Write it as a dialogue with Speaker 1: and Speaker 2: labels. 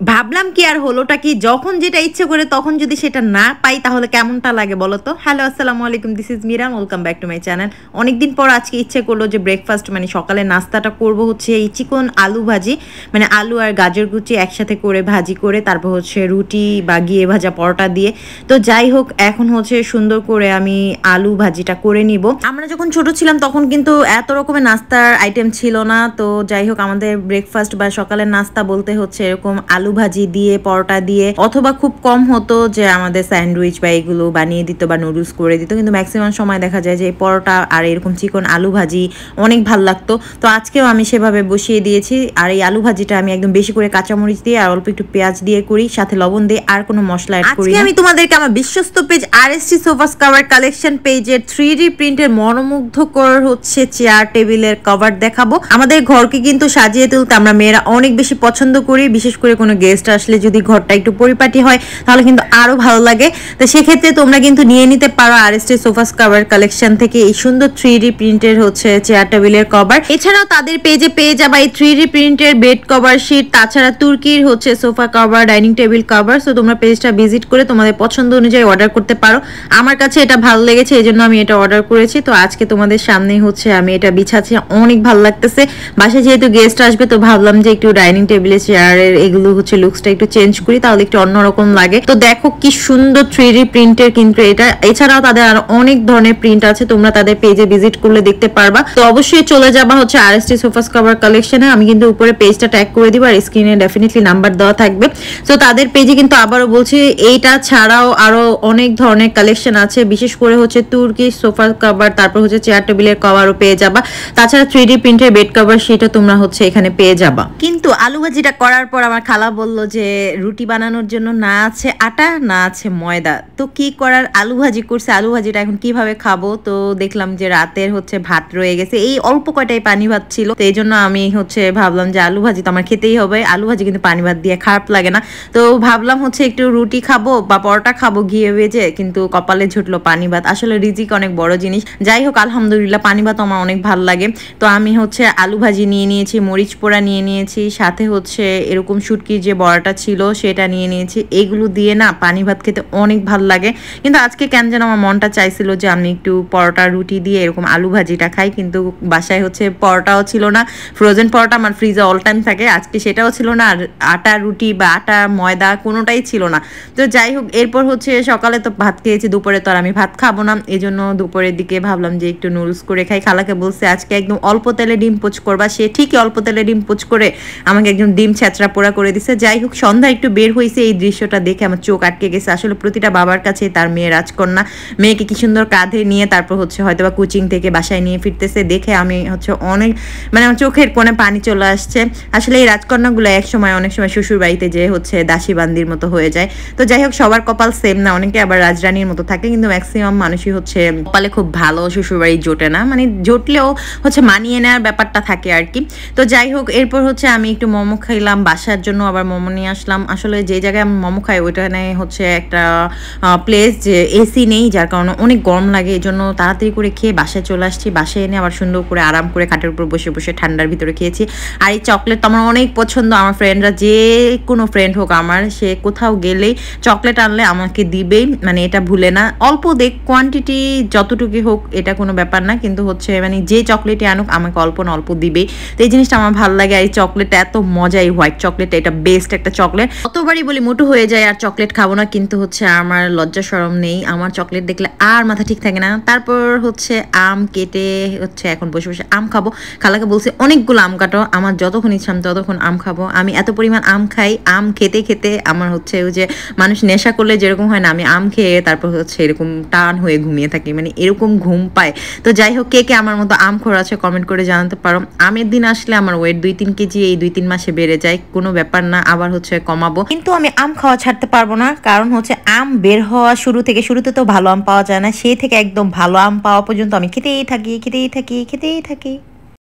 Speaker 1: ভাবলাম কি আর হলোটা কি, যখন যেটা ইচ্ছে করে তখন যদি সেটা না পাই তাহলে কেমনটা লাগে বলো তো। হ্যালো, আসসালামু আলাইকুম, this is Miran, welcome back to my channel. অনেকদিন পর আজকে ইচ্ছে করলো যে ব্রেকফাস্ট মানে সকালে নাস্তাটা করব হচ্ছে এই চিকন আলু ভাজি, মানে আলু আর গাজর কুচি একসাথে করে ভাজি করে তারপর হচ্ছে রুটি বা গিয়ে ভাজা পরোটা দিয়ে। তো যাই হোক, এখন হচ্ছে সুন্দর করে আমি আলু ভাজিটা করে নিব। আমরা যখন ছোট ছিলাম তখন কিন্তু এত রকমের নাস্তার আইটেম ছিল না। তো যাই হোক, আমাদের ব্রেকফাস্ট বা সকালের নাস্তা বলতে হচ্ছে এরকম আলু ভাজি দিয়ে পরোটা দিয়ে, অথবা খুব কম হতো যে আমাদের স্যান্ডউইচ বা এগুলো বানিয়ে দিত বা নুডলস করে দিত, কিন্তু ম্যাক্সিমাম সময় দেখা যায় যে পরোটা আর এরকম চিকন আলু ভাজি অনেক ভাল লাগতো। তো আজকেও আমি সেভাবে বসিয়ে দিয়েছি। আর এই আলু ভাজিটা আমি একদম বেশি করে কাঁচামরিচ দিয়ে আর অল্প একটু পেঁয়াজ দিয়ে করি, সাথে লবণ দিয়ে, আর কোনো মশলা অ্যাড করি না। আজকে আমি তোমাদেরকে আমার বিশ্বস্ত page RST sofas cover collection পেজের 3D প্রিন্টের মনোমুগ্ধকর হচ্ছে চেয়ার টেবিলের কভার দেখাবো। আমাদের ঘরকে কিন্তু সাজিয়ে তুলতে আমরা মেয়েরা অনেক বেশি পছন্দ করি, বিশেষ করে কোনো গেস্ট আসলে যদি ঘরটা একটু পরিপাটি হয় তাহলে কিন্তু আরো ভালো লাগে। তো সেক্ষেত্রে তোমরা কিন্তু নিয়ে নিতে পারো আরএসটি সোফাস কভার কালেকশন থেকে এই সুন্দর 3D প্রিন্টের হচ্ছে চেয়ার টেবিলের কভার। এছাড়াও তাদের পেজে পেয়ে যাবা এই 3D প্রিন্টের বেড কভার শিট, তাছাড়া তুর্কির হচ্ছে sofa cover, dining table cover. তো তোমরা পেজটা ভিজিট করে তোমাদের পছন্দ অনুযায়ী অর্ডার করতে পারো। আমার কাছে এটা ভালো লেগেছে, এই জন্য আমি এটা অর্ডার করেছি। তো আজকে তোমাদের সামনেই হচ্ছে আমি এটা বিছাচ্ছি, অনেক ভালো লাগতেছে। বাসায় যেহেতু গেস্ট আসবে তো ভাবলাম যে একটু ডাইনিং টেবিলে চেয়ারের এগুলো হচ্ছে লুকসটা একটু চেঞ্জ করি, তাহলে একটু অন্যরকম লাগে। তো দেখো কি সুন্দর 3D প্রিন্টের কিন্তু এটা। এছাড়াও তাদের আর অনেক ধরনের প্রিন্ট আছে, তোমরা তাদের পেজে ভিজিট করলে দেখতে পারবা। তো অবশ্যই চলে যাবা হচ্ছে আরএসটি সোফাস কভার কালেকশনে। আমি কিন্তু উপরে পেজটা ট্যাগ করে দিব আর স্ক্রিনে ডেফিনেটলি নাম্বার দেওয়া থাকবে। তো তাদের পেজে কিন্তু আবারও বলছি, এইটা ছাড়াও আরো অনেক ধরনের কালেকশন আছে, বিশেষ করে হচ্ছে তুর্কি সোফা কভার, তারপর হচ্ছে চেয়ার টেবিলের কভারও পেয়ে যাবা। তাছাড়া 3D প্রিন্টের বেড কভার সেটা তোমরা হচ্ছে এখানে পেয়ে যাবা। কিন্তু আলু ভাজিটা করার পর আমার খালা বলল যে রুটি বানানোর জন্য না আছে আটা না আছে ময়দা, তো কি করার, আলু ভাজি করছে। আলু ভাজিটা এখন কিভাবে খাবো? তো দেখলাম যে রাতের হচ্ছে ভাত রয়ে গেছে, এই অল্প কয়টাই পানি ভাত ছিল। তো এই জন্য আমি হচ্ছে ভাবলাম যে আলু ভাজি তো আমার খেতেই হবে, আলু ভাজি কিন্তু পানি ভাত দিয়ে খারাপ লাগে না। তো ভাবলাম হচ্ছে একটু রুটি খাবো বা পরোটা খাবো ঘিয়ে ভেজে, কিন্তু কপালে ঝুটলো পানি ভাত। আসলে রিজিক অনেক বড় জিনিস। যাই হোক, আলহামদুলিল্লাহ পানি ভাত আমার অনেক ভালো লাগে। তো আমি হচ্ছে আলু ভাজি নিয়ে নিয়েছি, মরিচ পোড়া নিয়ে নিয়েছি, সাথে হচ্ছে এরকম শুটকির যে বড়াটা ছিল সেটা নিয়ে নিয়েছি। এগুলো দিয়ে না পানি ভাত খেতে অনেক ভালো লাগে। কিন্তু আজকে কেন যেন আমার মনটা চাইছিল যে আমি একটু পরোটা রুটি দিয়ে এরকম আলু ভাজিটা খাই, কিন্তু বাসায় হচ্ছে পরোটাও ছিল না। ফ্রোজেন পরোটা আমার ফ্রিজে অল টাইম থাকে, আজকে সেটাও ছিল না। আর আটা রুটি বা আটা ময়দা কোনোটাই ছিল না। তো যাই হোক, এরপর হচ্ছে সকালে তো ভাত খেয়েছি, দুপুরে তো আর আমি ভাত খাবো না, এই জন্য দুপুরের দিকে ভাবলাম যে একটু নুডলস করে খাই। খালাকে বলছে আজকে একদম অল্প তেলে ডিম পোচ করবা, সে ঠিকই অল্প তেলে ডিম পোচ করে আমাকে একদম ডিম ছেঁচড়া পোড়া করে দিছে। যাই হোক, সন্ধ্যা একটু বের হয়েছে, এই দৃশ্যটা দেখে আমার চোখ আটকে গেছে। আসলে প্রতিটা বাবার কাছে তার মেয়ে রাজকন্যা, মেয়েকে কি সুন্দর কাঁধে নিয়ে তারপর হচ্ছে হয়তো বা কোচিং থেকে বাসায় নিয়ে ফিরতেছে দেখে আমি হচ্ছে অনেক মানে আমার চোখের কোণে পানি চলে আসছে। আসলে এই রাজকন্যাগুলো একসময় অনেক সময় শ্বশুর বাড়িতে যে হচ্ছে দাসী বান্দির মতো হয়ে যায়। তো যাই হোক, সবার কপাল সেম না, অনেকে আবার রাজরানীর মতো থাকে, কিন্তু ম্যাক্সিমাম মানুষই হচ্ছে কপালে খুব ভালো শ্বশুর বাড়ি জোটে না, মানে জোটলেও হচ্ছে মানিয়ে নেওয়ার ব্যাপারটা থাকে আর কি। তো যাই হোক, এরপর হচ্ছে আমি একটু মোমো খাইলাম, বাসার জন্য আবার মোমো নিয়ে আসলাম। আসলে যে জায়গায় আমি মোমো খাই ওইখানে হচ্ছে একটা প্লেস যে এসি নেই, যার কারণে অনেক গরম লাগে, এই জন্য তাড়াতাড়ি করে খেয়ে বাসায় চলে আসছি। বাসায় এনে আবার সুন্দর করে আরাম করে খাটের উপর বসে বসে ঠান্ডার ভিতরে খেয়েছি। আর এই চকলেট তো আমার অনেক পছন্দ, আমার ফ্রেন্ডরা যে কোনো ফ্রেন্ড হোক আমার, সে কোথাও গেলেই চকলেট আনলে আমাকে দিবেই, মানে এটা ভুলে না। অল্প দেখ কোয়ান্টিটি যতটুকু হোক এটা কোনো ব্যাপার না, কিন্তু হচ্ছে মানে যে চকলেটই আনুক আমাকে অল্প না অল্প দিবেই। তো এই জিনিসটা আমার ভালো লাগে। আর এই চকলেটটা এত মজা, এই হোয়াইট চকলেটটা, এটা বেস্ট একটা চকলেট। কতবারই বলি মোটু হয়ে যায় আর চকলেট খাবো না, কিন্তু হচ্ছে আমার লজ্জা শরম নেই, আমার চকলেট দেখলে আর মাথা ঠিক থাকে না। তারপর হচ্ছে আম কেটে হচ্ছে এখন বসে বসে আম খাবো। খালাকে বলছে অনেকগুলো আম কাটো, আমার যতক্ষণ ইচ্ছা আমি ততক্ষণ আম খাবো। আমি এত পরিমাণ আম খাই, আম খেতে খেতে আমার হচ্ছে ওই যে মানুষ নেশা করলে যেরকম হয় না, আমি আম খেয়ে তারপর হচ্ছে এরকম টান হয়ে ঘুমিয়ে থাকি, মানে এরকম ঘুম পায়। তো যাই হোক, কে কে আমার মতো আম খোর আছে কমেন্ট করে জানাতে পারো। আমের দিন আসলে আমার ওয়েট 2-3 কেজি এই 2-3 মাসে বেড়ে যায়, কোনো ব্যাপার না, আবার হচ্ছে কমাবো। কিন্তু আমি আম খাওয়া ছাড়তে পারবো না, কারণ হচ্ছে আম বের হওয়া শুরুতে তো ভালো আম পাওয়া যায় না, সেই থেকে একদম ভালো আম পাওয়া পর্যন্ত আমি খেতেই থাকি।